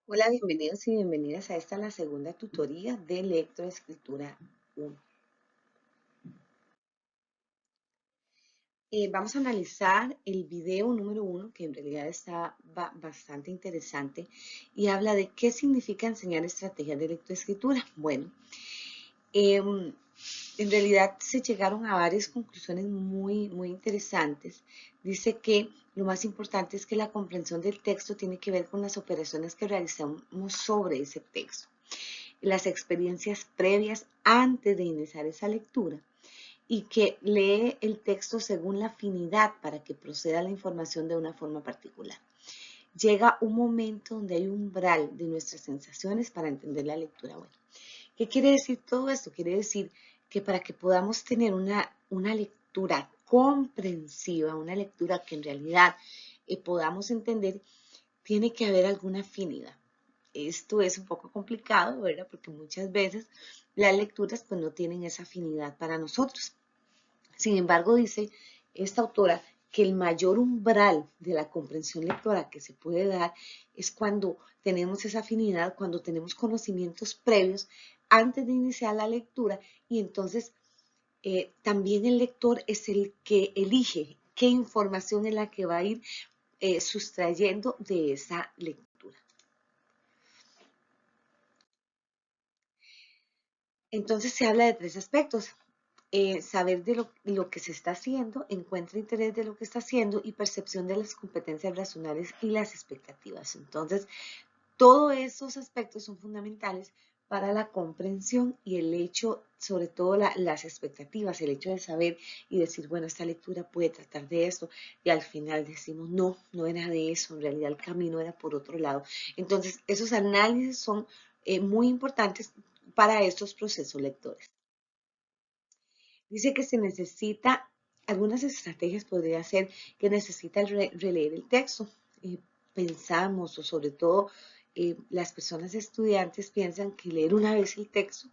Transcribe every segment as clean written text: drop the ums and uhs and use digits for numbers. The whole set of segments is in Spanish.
Hola, bienvenidos y bienvenidas a esta la segunda tutoría de lectoescritura 1. Vamos a analizar el video número 1, que en realidad está bastante interesante y habla de qué significa enseñar estrategias de lectoescritura. Bueno, em, en realidad se llegaron a varias conclusiones muy interesantes. Dice que lo más importante es que la comprensión del texto tiene que ver con las operaciones que realizamos sobre ese texto, las experiencias previas antes de iniciar esa lectura y que lee el texto según la afinidad para que proceda la información de una forma particular. Llega un momento donde hay un umbral de nuestras sensaciones para entender la lectura. Bueno, ¿qué quiere decir todo esto? Quiere decir que para que podamos tener una lectura comprensiva, una lectura que en realidad podamos entender, tiene que haber alguna afinidad. Esto es un poco complicado, ¿verdad? Porque muchas veces las lecturas pues no tienen esa afinidad para nosotros. Sin embargo, dice esta autora que el mayor umbral de la comprensión lectora que se puede dar es cuando tenemos esa afinidad, cuando tenemos conocimientos previos antes de iniciar la lectura y entonces también el lector es el que elige qué información es la que va a ir sustrayendo de esa lectura. Entonces se habla de tres aspectos. Saber de lo que se está haciendo, encuentra interés de lo que está haciendo y percepción de las competencias racionales y las expectativas. Entonces, todos esos aspectos son fundamentales para la comprensión y el hecho, sobre todo las expectativas, el hecho de saber y decir, bueno, esta lectura puede tratar de esto y al final decimos, no, no era de eso, en realidad el camino era por otro lado. Entonces, esos análisis son muy importantes para estos procesos lectores. Dice que se necesita, algunas estrategias podría ser que necesita releer el texto. Pensamos, o sobre todo las personas estudiantes piensan que leer una vez el texto,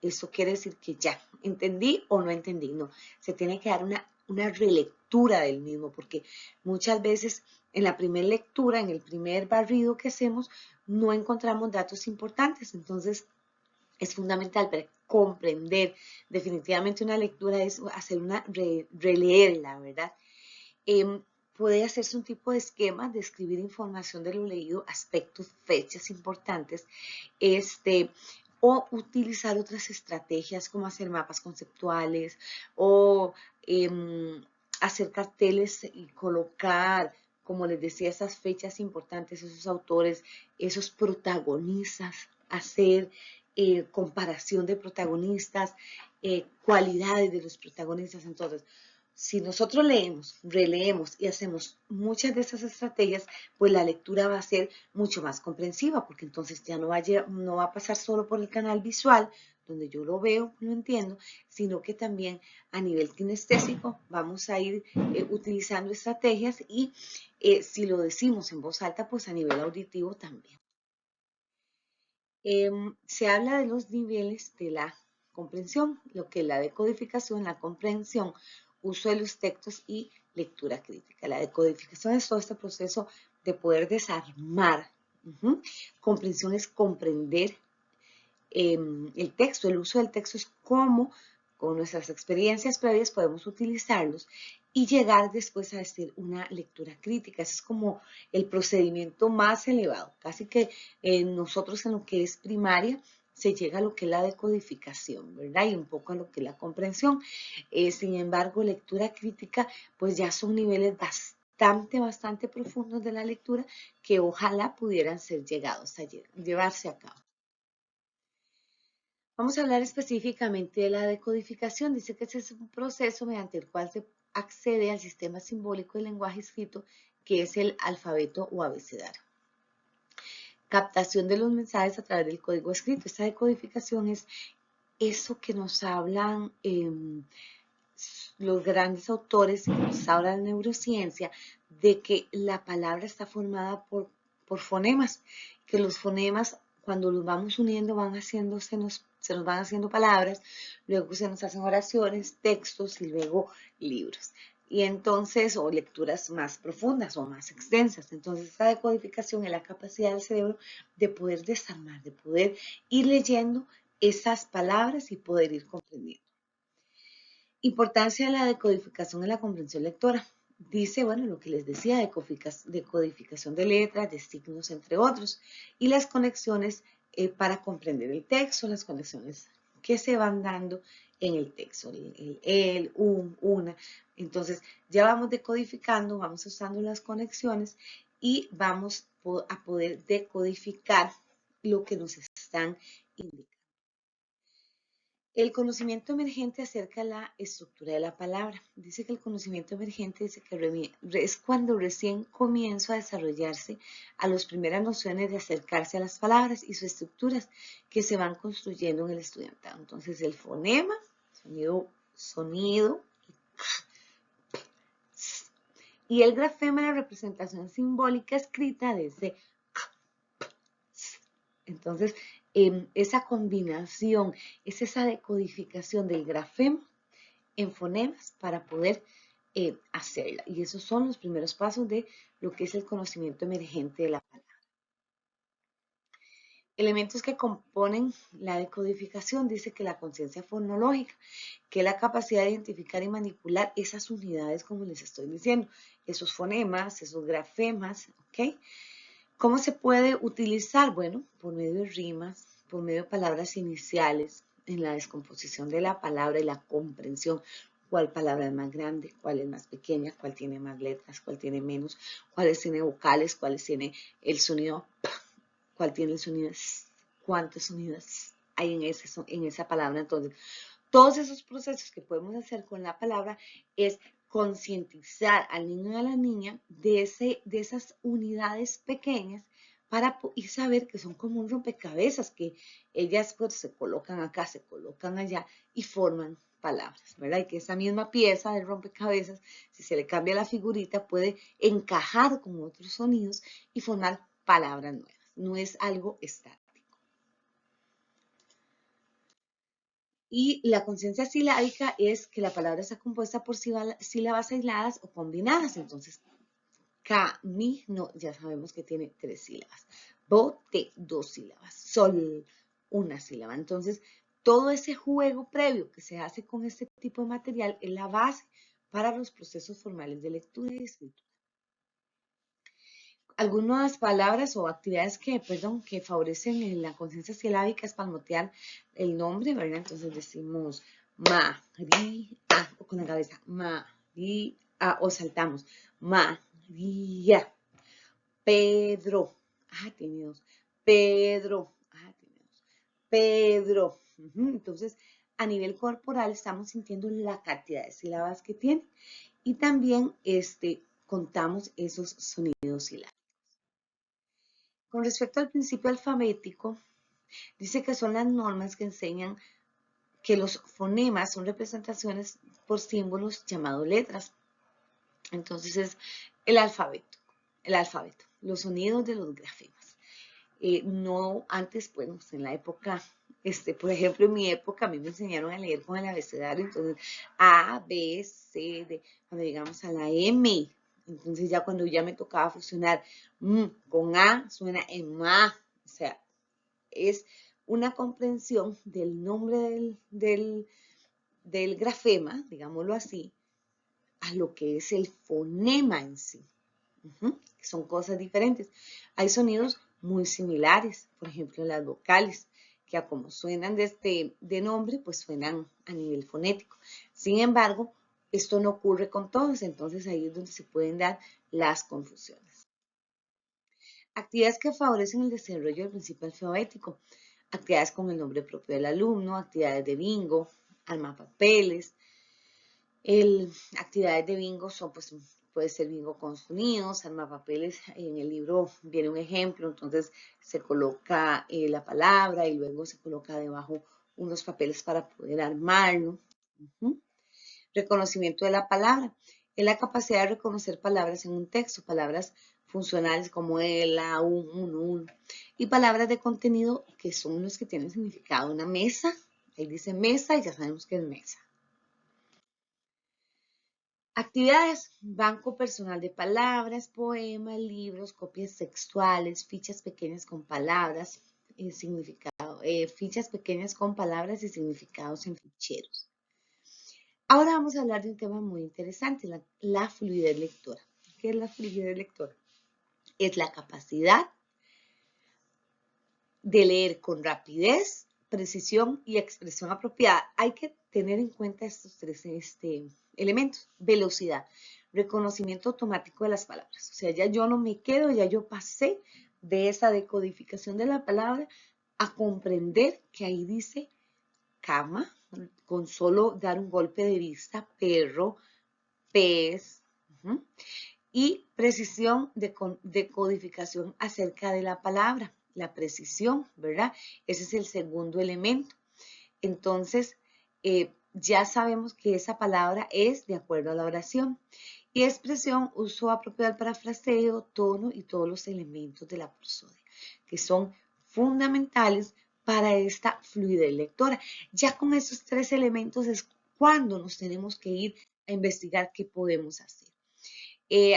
eso quiere decir que ya, entendí o no entendí. No, se tiene que dar una relectura del mismo, porque muchas veces en la primera lectura, en el primer barrido que hacemos, no encontramos datos importantes. Entonces, es fundamental para comprender definitivamente una lectura, es hacer releerla, ¿verdad? Puede hacerse un tipo de esquema de escribir información de lo leído, aspectos, fechas importantes, o utilizar otras estrategias como hacer mapas conceptuales o hacer carteles y colocar, como les decía, esas fechas importantes, esos autores, esos protagonistas, hacer comparación de protagonistas, cualidades de los protagonistas. Entonces, si nosotros leemos, releemos y hacemos muchas de esas estrategias, pues la lectura va a ser mucho más comprensiva, porque entonces ya no va a pasar solo por el canal visual, donde yo lo veo, lo entiendo, sino que también a nivel kinestésico vamos a ir utilizando estrategias y si lo decimos en voz alta, pues a nivel auditivo también. Se habla de los niveles de la comprensión, lo que es la decodificación, la comprensión, uso de los textos y lectura crítica. La decodificación es todo este proceso de poder desarmar. Comprensión es comprender el texto, el uso del texto es cómo con nuestras experiencias previas podemos utilizarlos y llegar después a hacer una lectura crítica. Ese es como el procedimiento más elevado. Casi que nosotros en lo que es primaria se llega a lo que es la decodificación, ¿verdad? Y un poco a lo que es la comprensión. Sin embargo, lectura crítica, pues ya son niveles bastante profundos de la lectura que ojalá pudieran ser llegados a llevarse a cabo. Vamos a hablar específicamente de la decodificación. Dice que ese es un proceso mediante el cual se accede al sistema simbólico del lenguaje escrito, que es el alfabeto o abecedario. Captación de los mensajes a través del código escrito. Esta decodificación es eso que nos hablan los grandes autores que nos hablan de neurociencia, de que la palabra está formada por fonemas, que los fonemas cuando los vamos uniendo van haciendo, se nos van haciendo palabras, luego se nos hacen oraciones, textos y luego libros. y entonces, o lecturas más profundas o más extensas. Entonces, esta decodificación es la capacidad del cerebro de poder desarmar, de poder ir leyendo esas palabras y poder ir comprendiendo. Importancia de la decodificación en la comprensión lectora. Dice, bueno, lo que les decía, decodificación de letras, de signos, entre otros, y las conexiones para comprender el texto, las conexiones que se van dando en el texto, el, una. Entonces, ya vamos decodificando, vamos usando las conexiones y vamos a poder decodificar lo que nos están indicando. El conocimiento emergente acerca de la estructura de la palabra. Dice que el conocimiento emergente dice que es cuando recién comienza a desarrollarse a las primeras nociones de acercarse a las palabras y sus estructuras que se van construyendo en el estudiantado. Entonces el fonema, sonido, y el grafema, la representación simbólica escrita desde. Entonces, esa combinación, es esa decodificación del grafema en fonemas para poder hacerla. Y esos son los primeros pasos de lo que es el conocimiento emergente de la palabra. Elementos que componen la decodificación, dice que la conciencia fonológica, que es la capacidad de identificar y manipular esas unidades, como les estoy diciendo, esos fonemas, esos grafemas, ¿ok? ¿Cómo se puede utilizar? Bueno, por medio de rimas, por medio de palabras iniciales, en la descomposición de la palabra y la comprensión. ¿Cuál palabra es más grande? ¿Cuál es más pequeña? ¿Cuál tiene más letras? ¿Cuál tiene menos? ¿Cuáles tiene vocales? ¿Cuáles tiene el sonido p? ¿Cuál tiene el sonido s? ¿Cuántos sonidos hay en esa palabra? Entonces, todos esos procesos que podemos hacer con la palabra es concientizar al niño y a la niña de esas unidades pequeñas para y saber que son como un rompecabezas, que ellas pues, se colocan acá, se colocan allá y forman palabras, ¿verdad? Y que esa misma pieza del rompecabezas, si se le cambia la figurita, puede encajar con otros sonidos y formar palabras nuevas. No es algo estático. Y la conciencia silábica es que la palabra está compuesta por sílabas aisladas o combinadas. Entonces, camino, ya sabemos que tiene 3 sílabas. Bote, 2 sílabas. Sol, 1 sílaba. Entonces, todo ese juego previo que se hace con este tipo de material es la base para los procesos formales de lectura y escritura. Algunas palabras o actividades que favorecen la conciencia silábica es palmotear el nombre, ¿verdad? Entonces decimos María, o con la cabeza, María, o saltamos, María, Pedro, tiene 2, Pedro, tiene 2, Pedro. Entonces, a nivel corporal estamos sintiendo la cantidad de sílabas que tiene y también contamos esos sonidos silábicos. Con respecto al principio alfabético, dice que son las normas que enseñan que los fonemas son representaciones por símbolos llamados letras. Entonces es el alfabeto, los sonidos de los grafemas. No antes, bueno, en la época, por ejemplo, en mi época a mí me enseñaron a leer con el abecedario, entonces A, B, C, D, cuando llegamos a la M, entonces ya cuando ya me tocaba fusionar con A, suena en ma, o sea, es una comprensión del nombre del grafema, digámoslo así, a lo que es el fonema en sí. Son cosas diferentes. Hay sonidos muy similares, por ejemplo, las vocales, que a como suenan de nombre, pues suenan a nivel fonético. Sin embargo, esto no ocurre con todos, entonces ahí es donde se pueden dar las confusiones. Actividades que favorecen el desarrollo del principio alfabético. Actividades con el nombre propio del alumno, actividades de bingo, armapapeles. Actividades de bingo son, pues, puede ser bingo con sonidos, armapapeles. En el libro viene un ejemplo, entonces se coloca la palabra y luego se coloca debajo unos papeles para poder armarlo. Reconocimiento de la palabra. Es la capacidad de reconocer palabras en un texto, palabras funcionales como el, la, un, y palabras de contenido que son los que tienen significado. Una mesa, ahí dice mesa y ya sabemos que es mesa. Actividades, banco personal de palabras, poemas, libros, copias textuales, fichas pequeñas con palabras, significado, fichas pequeñas con palabras y significados en ficheros. Ahora vamos a hablar de un tema muy interesante, la fluidez lectora. ¿Qué es la fluidez lectora? Es la capacidad de leer con rapidez, precisión y expresión apropiada. Hay que tener en cuenta estos tres elementos. Velocidad, reconocimiento automático de las palabras. O sea, ya yo no me quedo, ya yo pasé de esa decodificación de la palabra a comprender que ahí dice cama, con solo dar un golpe de vista, perro, pez, y precisión de codificación acerca de la palabra, la precisión, ¿verdad? Ese es el segundo elemento. Entonces, ya sabemos que esa palabra es de acuerdo a la oración. Y expresión, uso apropiado del parafraseo, tono y todos los elementos de la prosodia, que son fundamentales para esta fluidez lectora. Ya con esos tres elementos es cuando nos tenemos que ir a investigar qué podemos hacer.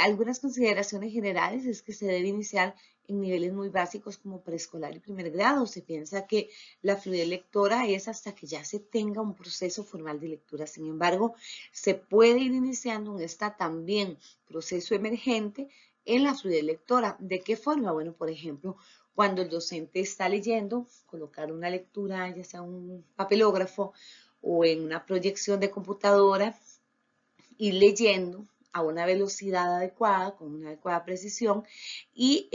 Algunas consideraciones generales es que se debe iniciar en niveles muy básicos como preescolar y primer grado. Se piensa que la fluidez lectora es hasta que ya se tenga un proceso formal de lectura. Sin embargo, se puede ir iniciando en esta también proceso emergente en la fluidez lectora. ¿De qué forma? Bueno, por ejemplo, cuando el docente está leyendo, colocar una lectura, ya sea un papelógrafo o en una proyección de computadora, ir leyendo a una velocidad adecuada, con una adecuada precisión y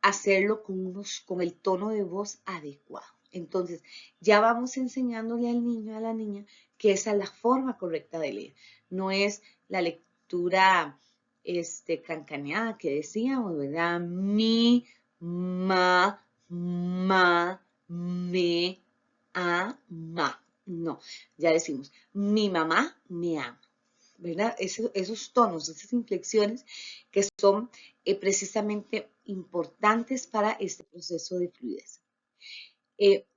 hacerlo con el tono de voz adecuado. Entonces, ya vamos enseñándole al niño, a la niña, que esa es la forma correcta de leer. No es la lectura cancaneada que decíamos, ¿verdad? Mi, ma, me, ma. No, ya decimos, mi mamá me ama. ¿Verdad? Esos tonos, esas inflexiones que son precisamente importantes para este proceso de fluidez.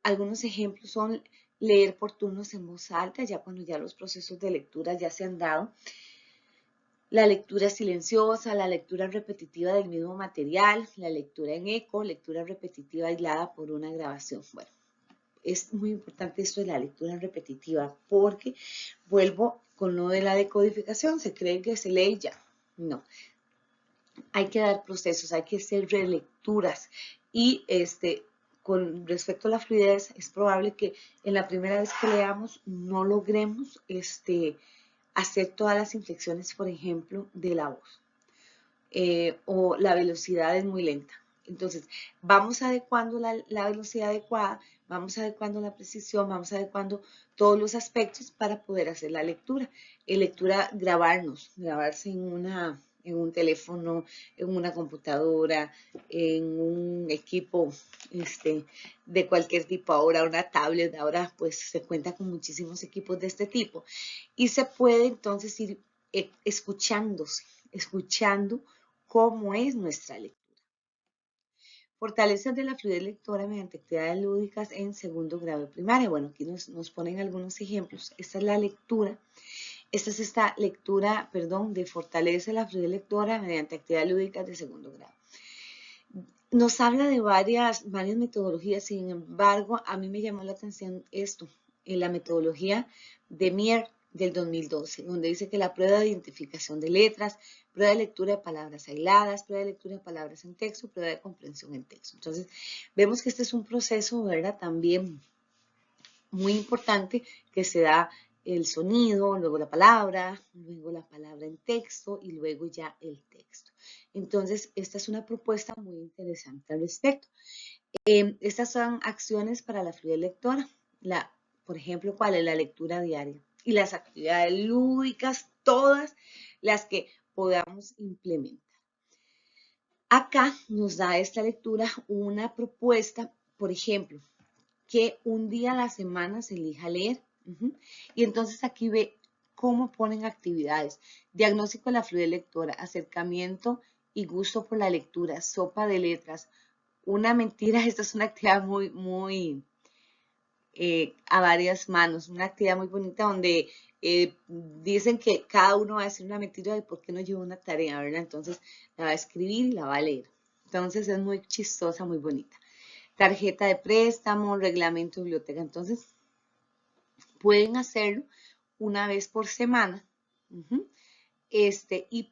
Algunos ejemplos son leer por turnos en voz alta, ya cuando ya los procesos de lectura ya se han dado. La lectura silenciosa, la lectura repetitiva del mismo material, la lectura en eco, lectura repetitiva aislada por una grabación. Bueno, es muy importante esto de la lectura repetitiva porque vuelvo con lo de la decodificación, se cree que se lee ya. No, hay que dar procesos, hay que hacer relecturas y con respecto a la fluidez es probable que en la primera vez que leamos no logremos hacer todas las inflexiones, por ejemplo, de la voz. O la velocidad es muy lenta. Entonces, vamos adecuando la velocidad adecuada, vamos adecuando la precisión, vamos adecuando todos los aspectos para poder hacer la lectura. Lectura, grabarse en un teléfono, en una computadora, en un equipo de cualquier tipo. Ahora una tablet, ahora pues se cuenta con muchísimos equipos de este tipo. Y se puede entonces ir escuchando cómo es nuestra lectura. Fortalezas de la fluidez lectora mediante actividades lúdicas en segundo grado de primaria. Bueno, aquí nos ponen algunos ejemplos. Esta es la lectura. Esta es esta lectura, perdón, de fortaleza de la fluidez lectora mediante actividades lúdicas de segundo grado. Nos habla de varias metodologías, sin embargo, a mí me llamó la atención esto, en la metodología de Mier del 2012, donde dice que la prueba de identificación de letras, prueba de lectura de palabras aisladas, prueba de lectura de palabras en texto, prueba de comprensión en texto. Entonces, vemos que este es un proceso, ¿verdad? También muy importante que se da el sonido, luego la palabra en texto y luego ya el texto. Entonces, esta es una propuesta muy interesante al respecto. Estas son acciones para la fluidez lectora. Por ejemplo, ¿cuál es la lectura diaria? Y las actividades lúdicas, todas las que podamos implementar. Acá nos da esta lectura una propuesta, por ejemplo, que un día a la semana se elija leer. Y entonces aquí ve cómo ponen actividades. Diagnóstico de la fluidez lectora, acercamiento y gusto por la lectura, sopa de letras. Una mentira, esta es una actividad muy a varias manos. Una actividad muy bonita donde dicen que cada uno va a decir una mentira de por qué no llevó una tarea, ¿verdad? Entonces la va a escribir y la va a leer. Entonces es muy chistosa, muy bonita. Tarjeta de préstamo, reglamento de biblioteca. Entonces pueden hacerlo una vez por semana. Y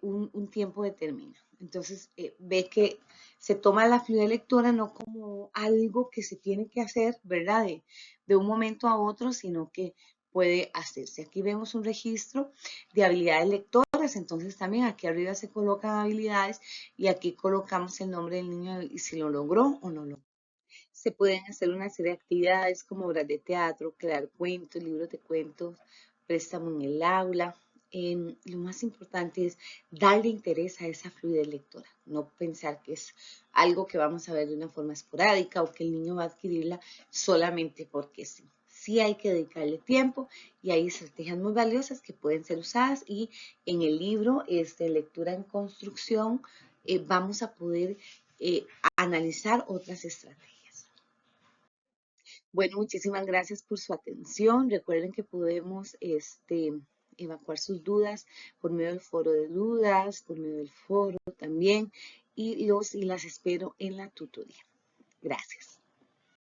un tiempo determinado. Entonces, ve que se toma la fluidez lectora no como algo que se tiene que hacer, ¿verdad? De un momento a otro, sino que puede hacerse. Aquí vemos un registro de habilidades lectoras, entonces también aquí arriba se colocan habilidades y aquí colocamos el nombre del niño y si lo logró o no lo logró. Se pueden hacer una serie de actividades como obras de teatro, crear cuentos, libros de cuentos, préstamo en el aula. Lo más importante es darle interés a esa fluidez lectora, no pensar que es algo que vamos a ver de una forma esporádica o que el niño va a adquirirla solamente porque sí. Sí hay que dedicarle tiempo y hay estrategias muy valiosas que pueden ser usadas y en el libro Lectura en Construcción vamos a poder analizar otras estrategias. Bueno, muchísimas gracias por su atención. Recuerden que podemos evacuar sus dudas por medio del foro de dudas, por medio del foro también, y las espero en la tutoría. Gracias.